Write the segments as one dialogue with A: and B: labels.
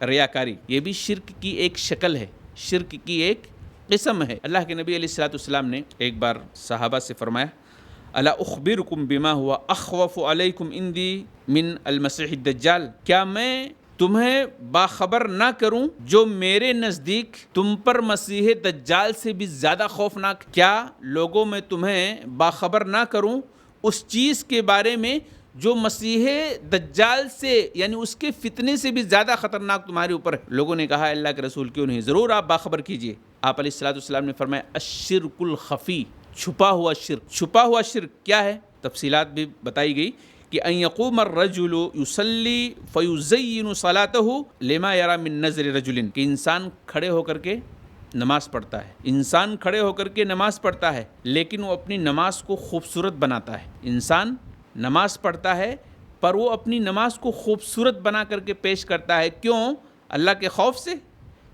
A: ریاکاری، یہ بھی شرک کی ایک شکل ہے، شرک کی ایک قسم ہے۔ اللہ کے نبی علیہ الصلوۃ والسلام نے ایک بار صحابہ سے فرمایا الا اخبرکم بما ہوا اخوف علیکم عندی من المسیح الدجال، کیا میں تمہیں باخبر نہ کروں جو میرے نزدیک تم پر مسیح دجال سے بھی زیادہ خوفناک؟ کیا لوگوں میں تمہیں باخبر نہ کروں اس چیز کے بارے میں جو مسیح دجال سے یعنی اس کے فتنے سے بھی زیادہ خطرناک تمہارے اوپر ہے؟ لوگوں نے کہا اللہ کے رسول کیوں نہیں، ضرور آپ باخبر کیجئے۔ آپ علیہ الصلوۃ والسلام نے فرمایا الشرک الخفی، چھپا ہوا شرک۔ چھپا ہوا شرک کیا ہے؟ تفصیلات بھی بتائی گئی کہ ان یقوم الرجل یصلی فیزین صلاته لما یری من نظر رجل، کہ انسان کھڑے ہو کر کے نماز پڑھتا ہے، انسان کھڑے ہو کر کے نماز پڑھتا ہے لیکن وہ اپنی نماز کو خوبصورت بناتا ہے۔ انسان نماز پڑھتا ہے پر وہ اپنی نماز کو خوبصورت بنا کر کے پیش کرتا ہے، کیوں؟ اللہ کے خوف سے،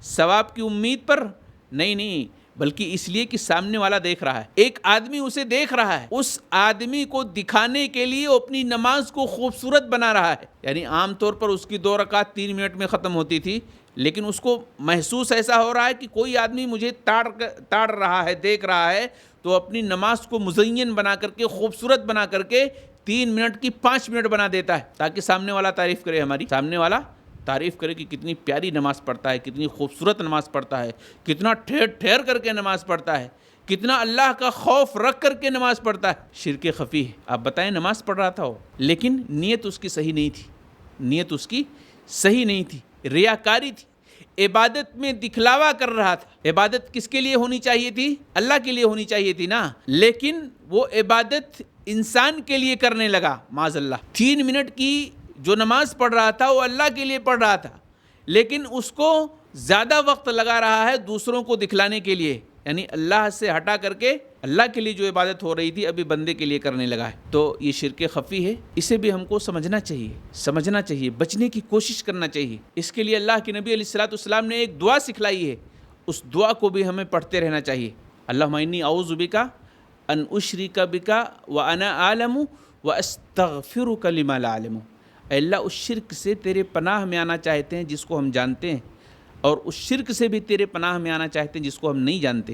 A: ثواب کی امید پر نہیں، بلکہ اس لیے کہ سامنے والا دیکھ رہا ہے، ایک آدمی اسے دیکھ رہا ہے، اس آدمی کو دکھانے کے لیے وہ اپنی نماز کو خوبصورت بنا رہا ہے۔ یعنی عام طور پر اس کی 2 رکعت 3 منٹ میں ختم ہوتی تھی، لیکن اس کو محسوس ایسا ہو رہا ہے کہ کوئی آدمی مجھے تاڑ رہا ہے، دیکھ رہا ہے، تو اپنی نماز کو مزین بنا کر کے، خوبصورت بنا کر کے 3 منٹ کی 5 منٹ بنا دیتا ہے تاکہ سامنے والا تعریف کرے، ہماری سامنے والا تعریف کرے کہ کتنی پیاری نماز پڑھتا ہے، کتنی خوبصورت نماز پڑھتا ہے، کتنا ٹھہر کر کے نماز پڑھتا ہے، کتنا اللہ کا خوف رکھ کر کے نماز پڑھتا ہے۔ شرک خفی ہے۔ آپ بتائیں نماز پڑھ رہا تھا وہ، لیکن نیت اس کی صحیح نہیں تھی، نیت اس کی صحیح نہیں تھی، ریاکاری تھی، عبادت میں دکھلاوا کر رہا تھا۔ عبادت کس کے لیے ہونی چاہیے تھی؟ اللہ کے لیے ہونی چاہیے تھی نا، لیکن وہ عبادت انسان کے لیے کرنے لگا، معاذ اللہ۔ 3 منٹ کی جو نماز پڑھ رہا تھا وہ اللہ کے لیے پڑھ رہا تھا، لیکن اس کو زیادہ وقت لگا رہا ہے دوسروں کو دکھلانے کے لیے، یعنی اللہ سے ہٹا کر کے اللہ کے لیے جو عبادت ہو رہی تھی ابھی بندے کے لیے کرنے لگا ہے۔ تو یہ شرک خفی ہے، اسے بھی ہم کو سمجھنا چاہیے، بچنے کی کوشش کرنا چاہیے۔ اس کے لیے اللہ کے نبی علیہ الصلوۃ والسلام نے ایک دعا سکھلائی ہے، اس دعا کو بھی ہمیں پڑھتے رہنا چاہیے۔ اللہم انی اعوذ بک ان اشرک بک وانا اعلم واستغفرک لما لا اعلم۔ اے اللہ اس شرک سے تیرے پناہ میں آنا چاہتے ہیں جس کو ہم جانتے ہیں، اور اس شرک سے بھی تیرے پناہ میں آنا چاہتے ہیں جس کو ہم نہیں جانتے۔